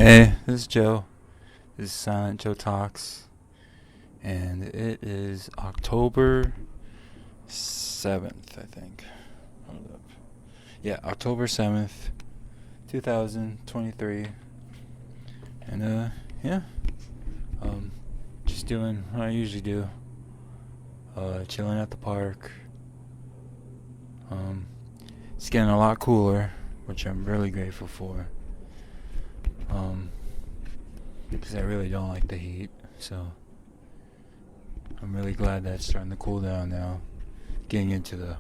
Hey, this is Joe. This is Silent Joe Talks. And it is October 7th, I think. Hold up. Yeah, October 7th, 2023. And, just doing what I usually do. Chilling at the park. It's getting a lot cooler, which I'm really grateful for. Because I really don't like the heat, so I'm really glad that it's starting to cool down now, getting into the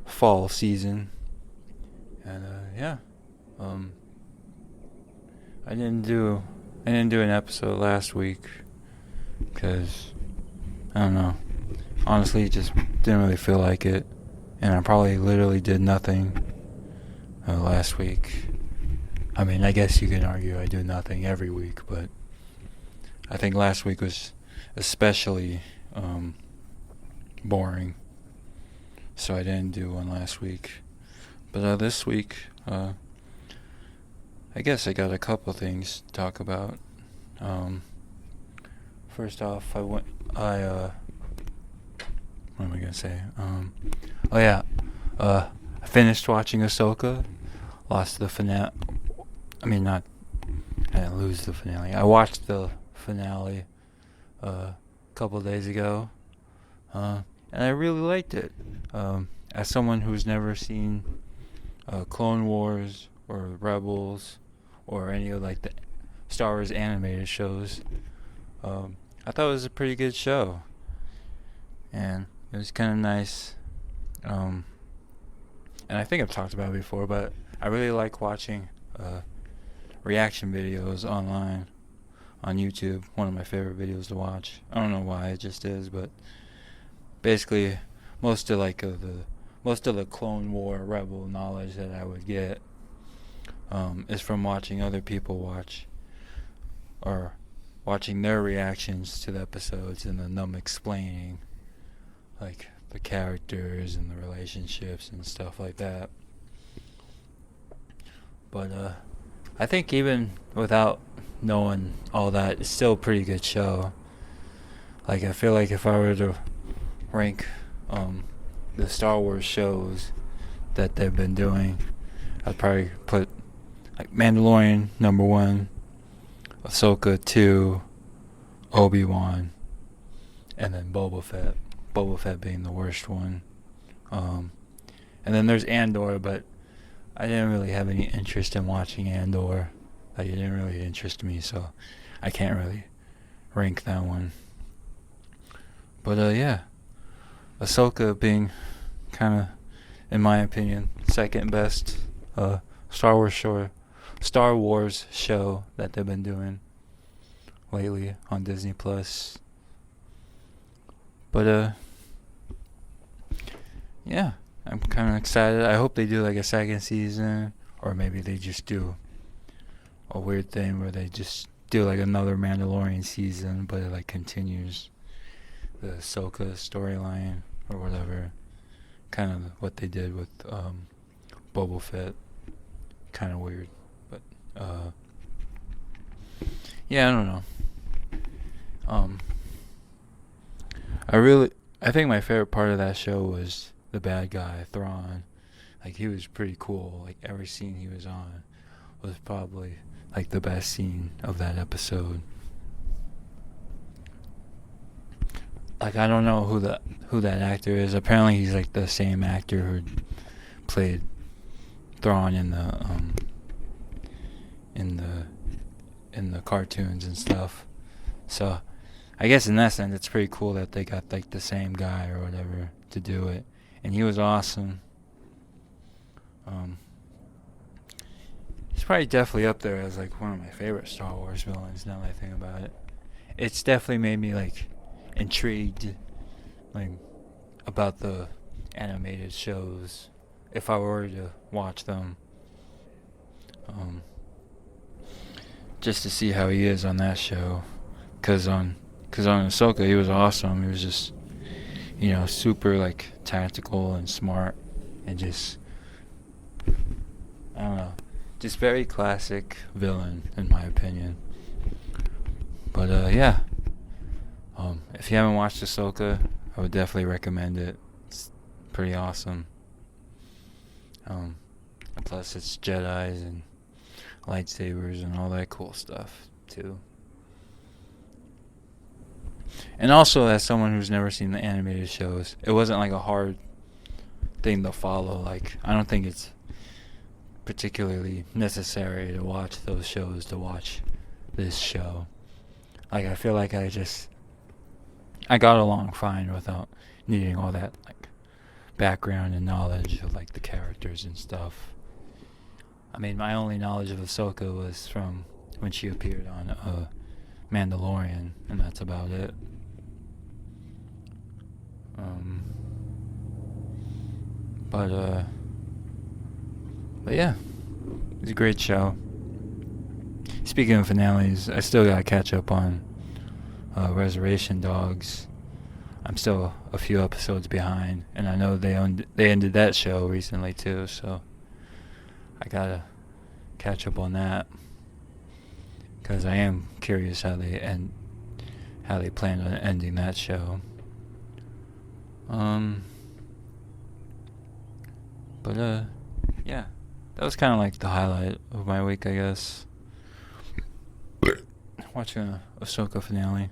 fall season. And I didn't do an episode last week because I don't know, honestly, just didn't really feel like it, and I probably literally did nothing last week. I mean, I guess you can argue I do nothing every week, but I think last week was especially boring, so I didn't do one last week. But this week, I guess I got a couple things to talk about. First off, what am I gonna say? I finished watching Ahsoka. Lost the finale. I didn't lose the finale. I watched the finale a couple of days ago, and I really liked it. As someone who's never seen Clone Wars or Rebels or any of like the Star Wars animated shows, I thought it was a pretty good show, and it was kind of nice. And I think I've talked about it before, but I really like watching reaction videos online on YouTube. One of my favorite videos to watch. I don't know why, it just is, but basically most of the Clone War Rebel knowledge that I would get is from watching other people watch, or watching their reactions to the episodes and then them explaining like the characters and the relationships and stuff like that. But I think even without knowing all that, it's still a pretty good show. Like, I feel like if I were to rank the Star Wars shows that they've been doing, I'd probably put like Mandalorian number 1, Ahsoka 2, Obi-Wan, and then Boba Fett. Boba Fett being the worst one. And then there's Andor, but I didn't really have any interest in watching Andor. Like, it didn't really interest me, so I can't really rank that one. But Ahsoka being kind of, in my opinion, second best Star Wars show that they've been doing lately on Disney Plus. But I'm kind of excited. I hope they do like a second season, or maybe they just do a weird thing where they just do like another Mandalorian season, but it like continues the Ahsoka storyline or whatever. Kind of what they did with Boba Fett. Kind of weird, but I don't know. I think my favorite part of that show was the bad guy, Thrawn. Like, he was pretty cool. Like, every scene he was on was probably like the best scene of that episode. Like, I don't know who that actor is. Apparently he's like the same actor who played Thrawn in the cartoons and stuff. So I guess in that sense it's pretty cool that they got like the same guy or whatever to do it. And he was awesome. He's probably definitely up there as like one of my favorite Star Wars villains now that I think about it. It's definitely made me like intrigued like about the animated shows if I were to watch them. Just to see how he is on that show. Cause on Ahsoka he was awesome. He was just, super like tactical and smart, and just, I don't know, just very classic villain in my opinion. But yeah, if you haven't watched Ahsoka, I would definitely recommend it. It's pretty awesome. And plus, it's Jedi's and lightsabers and all that cool stuff too. And also, as someone who's never seen the animated shows, it wasn't like a hard thing to follow. Like, I don't think it's particularly necessary to watch those shows to watch this show. Like, I feel like I got along fine without needing all that like background and knowledge of like the characters and stuff. I mean, my only knowledge of Ahsoka was from when she appeared on Mandalorian, and that's about it. But yeah, it's a great show. Speaking of finales, I still gotta catch up on Reservation Dogs. I'm still a few episodes behind, and I know they ended that show recently too, so I gotta catch up on that because I am curious how they plan on ending that show. Yeah, that was kind of like the highlight of my week, I guess. Watching a Ahsoka finale.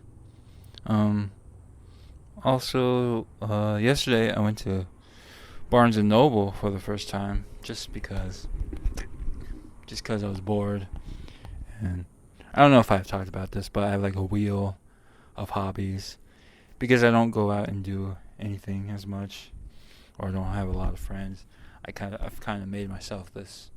Also, yesterday I went to Barnes and Noble for the first time, just because I was bored. And I don't know if I've talked about this, but I have like a wheel of hobbies because I don't go out and do anything as much, or don't have a lot of friends. I've kind of made myself this.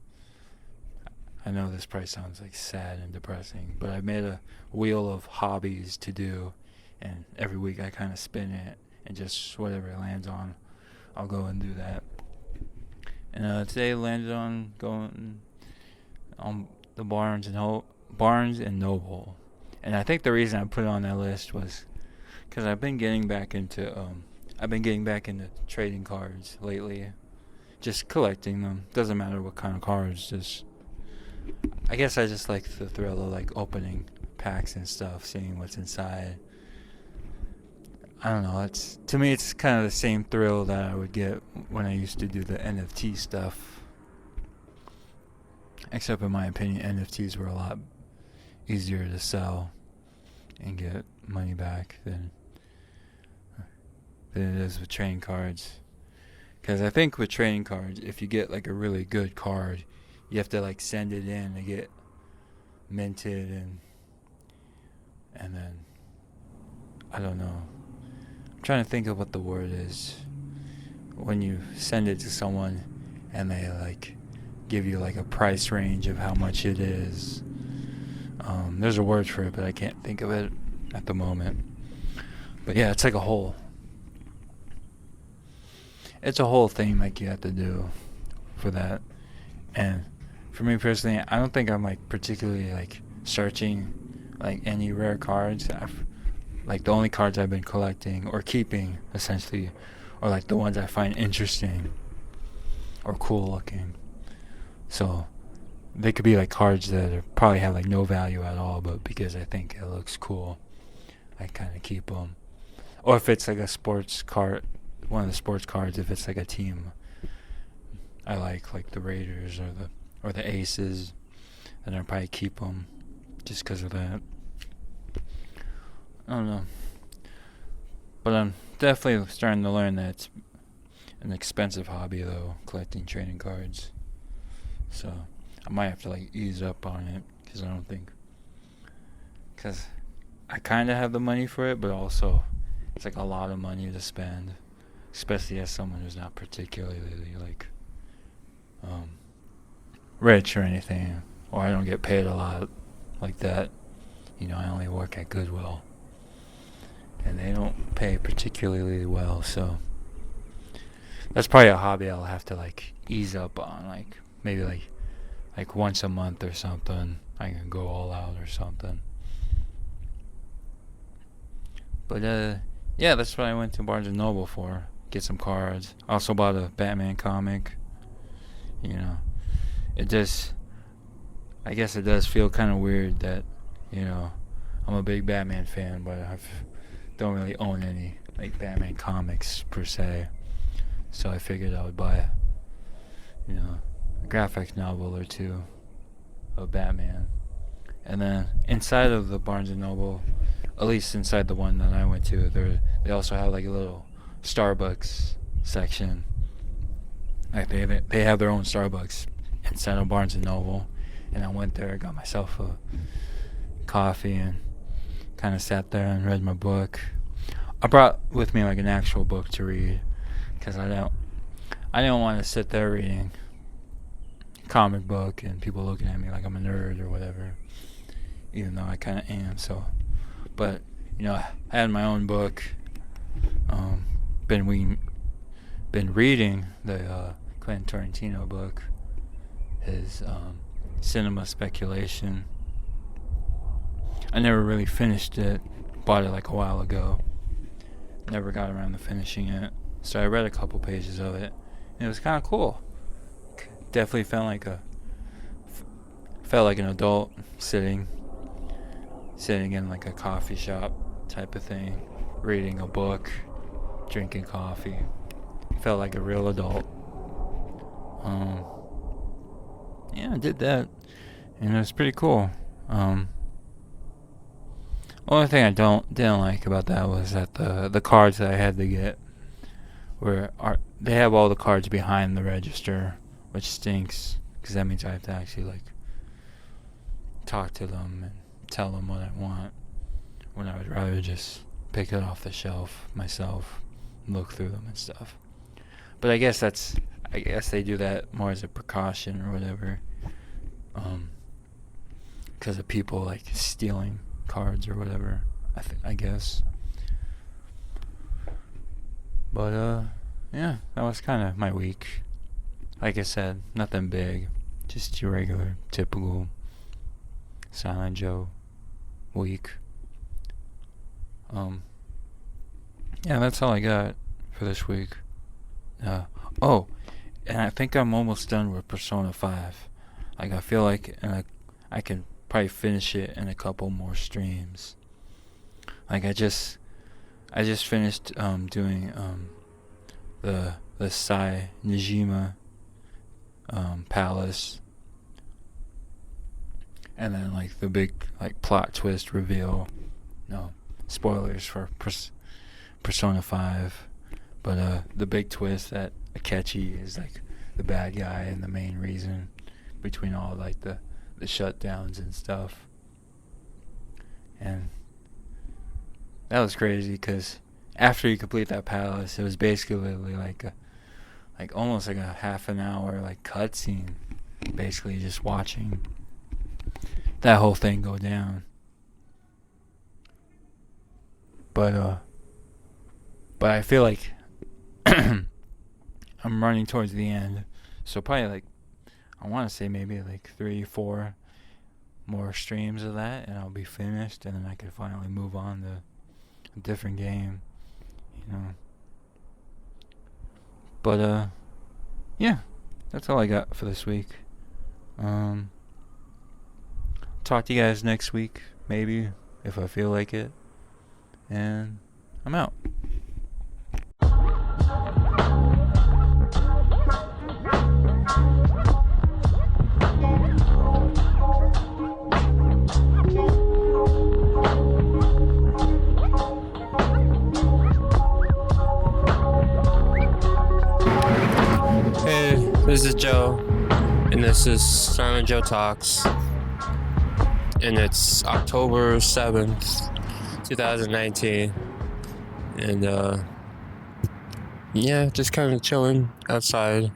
I know this probably sounds like sad and depressing, but I've made a wheel of hobbies to do, and every week I kind of spin it, and just whatever it lands on, I'll go and do that. And today it landed on going on the Barnes and Noble, and I think the reason I put it on that list was because I've been getting back into trading cards lately, just collecting them. Doesn't matter what kind of cards, I guess I just like the thrill of like opening packs and stuff, seeing what's inside. I don't know, to me it's kind of the same thrill that I would get when I used to do the NFT stuff. Except in my opinion, NFTs were a lot easier to sell and get money back than it is with trading cards. Because I think with trading cards, if you get like a really good card, you have to like send it in to get minted, and then I don't know. I'm trying to think of what the word is when you send it to someone and they like give you like a price range of how much it is. There's a word for it, but I can't think of it at the moment. But yeah, it's like a whole thing like you have to do for that. And for me personally, I don't think I'm like particularly like searching like any rare cards. Like the only cards I've been collecting or keeping essentially are like the ones I find interesting or cool looking. So they could be like cards that probably have like no value at all, but because I think it looks cool, I kind of keep them. Or if it's like a sports card, one of the sports cards, if it's like a team I like the Raiders or the Aces, then I'll probably keep them just because of that. I don't know. But I'm definitely starting to learn that it's an expensive hobby, though, collecting trading cards. So I might have to like ease up on it, because I kind of have the money for it, but also it's like a lot of money to spend, especially as someone who's not particularly like rich or anything, or I don't get paid a lot like that. I only work at Goodwill, and they don't pay particularly well, so that's probably a hobby I'll have to like ease up on, like maybe like once a month or something. I can go all out or something. But yeah, that's what I went to Barnes and Noble for. Get some cards. I also bought a Batman comic. It just I guess it does feel kind of weird that, you know, I'm a big Batman fan, but I don't really own any like Batman comics per se. So I figured I would buy, you know, a graphic novel or two of Batman. And then inside of the Barnes and Noble, at least inside the one that I went to, they also have like a little Starbucks section. Like they have their own Starbucks inside of Barnes and Noble, and I went there, got myself a coffee, and kind of sat there and read my book. I brought with me like an actual book to read, because I didn't want to sit there reading a comic book and people looking at me like I'm a nerd or whatever, even though I kind of am. So, but you know, I had my own book. Been reading the Quentin Tarantino book, his Cinema Speculation. I never really finished it. Bought it like a while ago. Never got around to finishing it. So I read a couple pages of it, and it was kind of cool. Definitely felt like an adult sitting in like a coffee shop type of thing, reading a book, drinking coffee. Felt like a real adult. Yeah, I did that, and it was pretty cool. Only thing I didn't like about that was that the cards that I had to get they have all the cards behind the register, which stinks, because that means I have to actually like talk to them and tell them what I want, when I would rather just pick it off the shelf myself, look through them and stuff. But I guess they do that more as a precaution or whatever, because of people like stealing cards or whatever. I guess. But yeah, that was kind of my week. Like I said, nothing big, just your regular, typical Silent Joe week. Yeah, that's all I got for this week. Oh, and I think I'm almost done with Persona 5. Like, I feel like I can probably finish it in a couple more streams. Like, I just finished doing the Sai Nijima palace, and then like the big like plot twist reveal. No spoilers for Persona 5, but the big twist that Akechi is like the bad guy and the main reason between all like the shutdowns and stuff. And that was crazy, because after you complete that palace, it was basically like almost like a half an hour like cutscene, basically just watching that whole thing go down. But I feel like I'm running towards the end, so probably like I want to say maybe like 3-4 more streams of that, and I'll be finished, and then I could finally move on to a different game, you know. But yeah, that's all I got for this week. Talk to you guys next week, maybe, if I feel like it. And I'm out. Hey, this is Joe, and this is Silent Joe Talks, and it's October 7th, 2019, and yeah, just kind of chilling outside,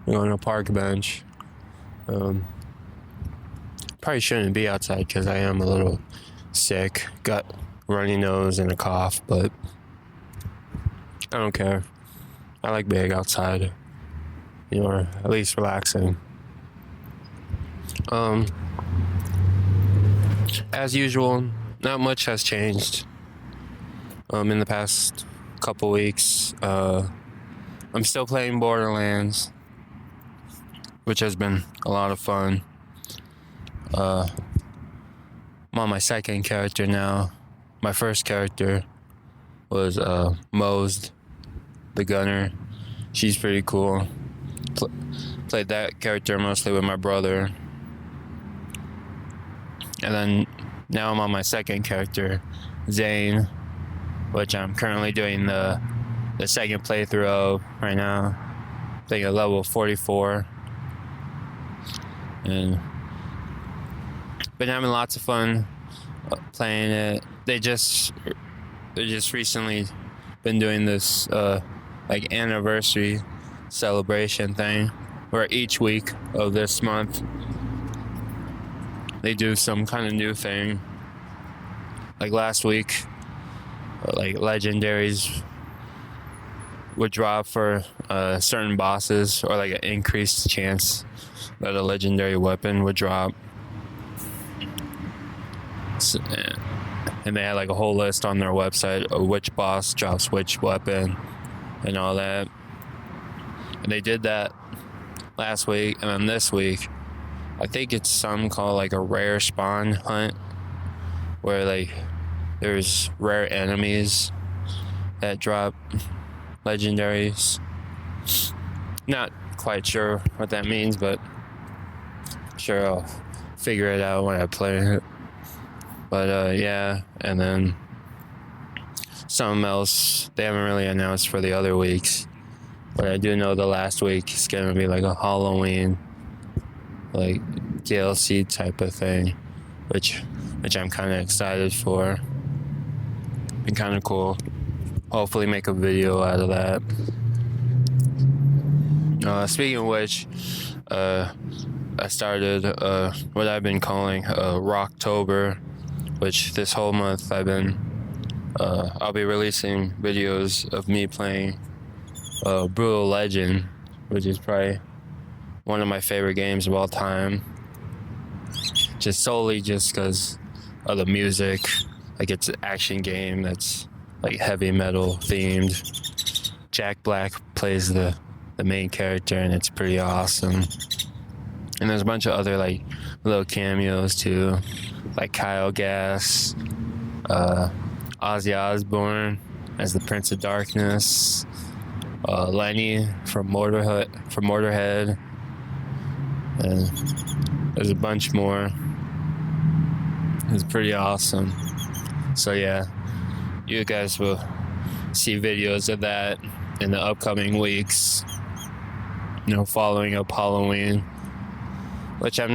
on a park bench. Probably shouldn't be outside because I am a little sick, got runny nose and a cough, but I don't care. I like being outside, or at least relaxing. As usual, not much has changed in the past couple weeks. I'm still playing Borderlands, which has been a lot of fun. I'm on my second character now. My first character was Mosed, the gunner. She's pretty cool. Played that character mostly with my brother. And then now I'm on my second character, Zane, which I'm currently doing the second playthrough of right now. I think at level 44. And been having lots of fun playing it. They just recently been doing this like anniversary celebration thing where each week of this month they do some kind of new thing. Like last week, like legendaries would drop for certain bosses, or like an increased chance that a legendary weapon would drop. So, and they had like a whole list on their website of which boss drops which weapon and all that. And they did that last week, and then this week, I think it's some called like a rare spawn hunt, where like there's rare enemies that drop legendaries. Not quite sure what that means, but I'm sure I'll figure it out when I play it. But yeah, and then something else they haven't really announced for the other weeks, but I do know the last week is gonna be like a Halloween like DLC type of thing, which I'm kind of excited for. Been kind of cool. Hopefully make a video out of that. Speaking of which, I started what I've been calling Rocktober, which this whole month I'll be releasing videos of me playing Brutal Legend, which is probably one of my favorite games of all time. Just solely because of the music. Like, it's an action game that's like heavy metal themed. Jack Black plays the main character, and it's pretty awesome. And there's a bunch of other like little cameos too, like Kyle Gass, Ozzy Osbourne as the Prince of Darkness, Lenny from Motorhead, and there's a bunch more. It's pretty awesome. So yeah, you guys will see videos of that in the upcoming weeks, following up Halloween, which I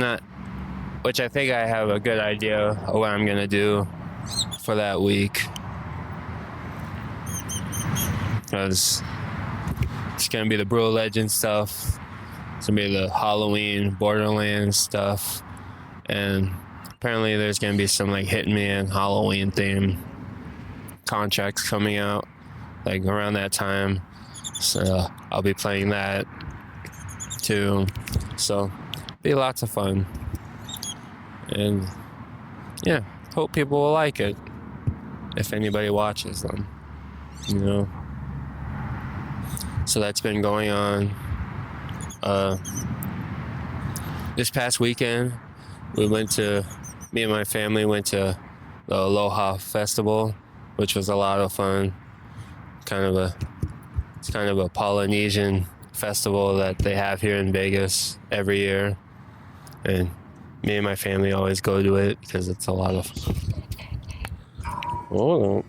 think I have a good idea of what I'm gonna do for that week, because it's gonna be the Brutal Legend stuff, it's gonna be the Halloween Borderlands stuff, and apparently there's gonna be some like Hitman Halloween theme contracts coming out like around that time, so I'll be playing that too. So be lots of fun, and yeah, hope people will like it if anybody watches them, So that's been going on. This past weekend me and my family went to the Aloha Festival, which was a lot of fun. It's kind of a Polynesian festival that they have here in Vegas every year, and me and my family always go to it because it's a lot of fun. Oh,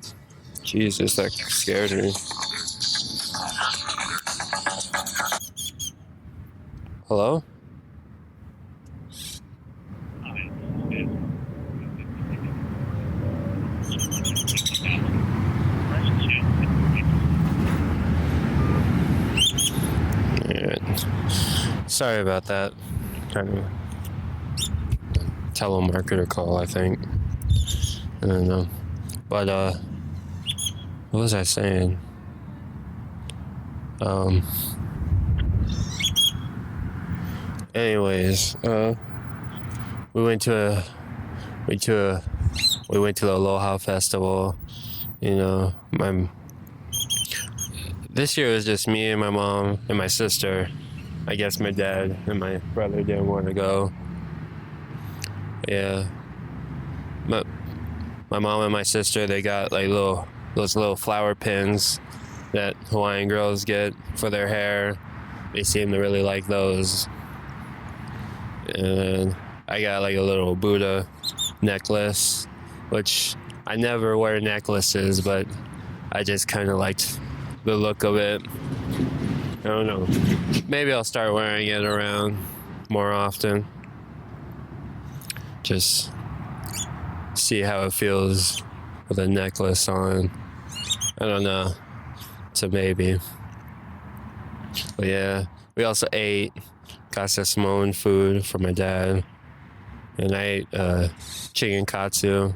Jesus, that scared me. Hello? Sorry about that. Kind of telemarketer call, I think. I don't know. But, what was I saying? Anyways, we went to the Aloha Festival. This year it was just me and my mom and my sister. I guess my dad and my brother didn't want to go. Yeah. But my mom and my sister, they got like those little flower pins that Hawaiian girls get for their hair. They seem to really like those. And I got like a little Buddha necklace, which I never wear necklaces, but I just kind of liked the look of it. I don't know. Maybe I'll start wearing it around more often. Just see how it feels with a necklace on. I don't know. So maybe. But yeah, we also ate Casa Samoan food from my dad. And I ate chicken katsu,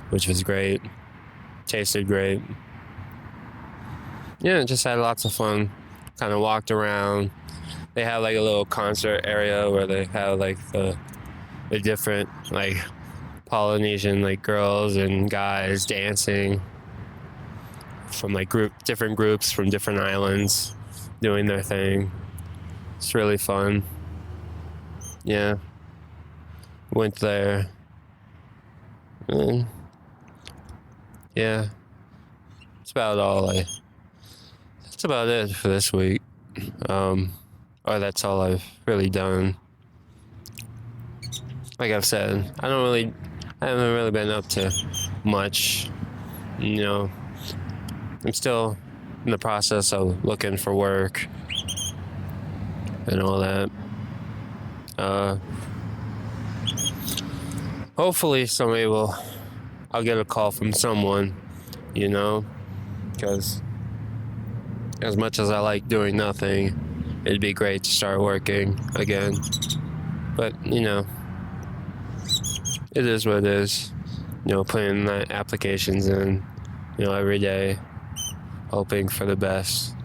which was great. Tasted great. Yeah, just had lots of fun. Kind of walked around. They have like a little concert area where they have like the different like Polynesian like girls and guys dancing from like different groups from different islands doing their thing. It's really fun. Yeah. Went there. And yeah. That's about it for this week. Or that's all I've really done. Like I've said, I haven't really been up to much. You know, I'm still in the process of looking for work and all that. Hopefully I'll get a call from someone, you know, because as much as I like doing nothing, it'd be great to start working again. But, you know, it is what it is. You know, putting the applications in, you know, every day, hoping for the best.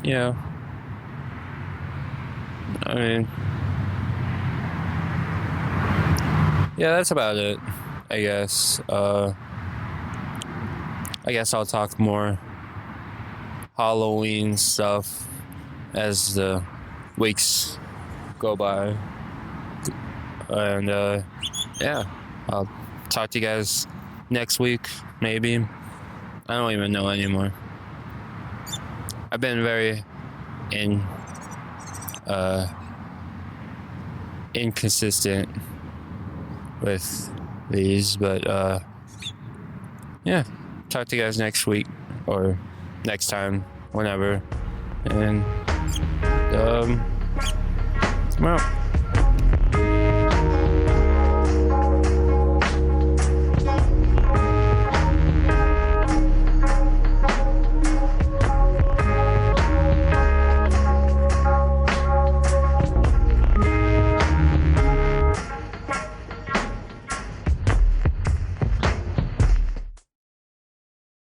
Yeah. I mean, yeah, that's about it, I guess. I guess I'll talk more Halloween stuff as the weeks go by. And, yeah, I'll talk to you guys next week, maybe. I don't even know anymore. I've been very inconsistent with these, but yeah, talk to you guys next week or next time, whenever, and I'm out.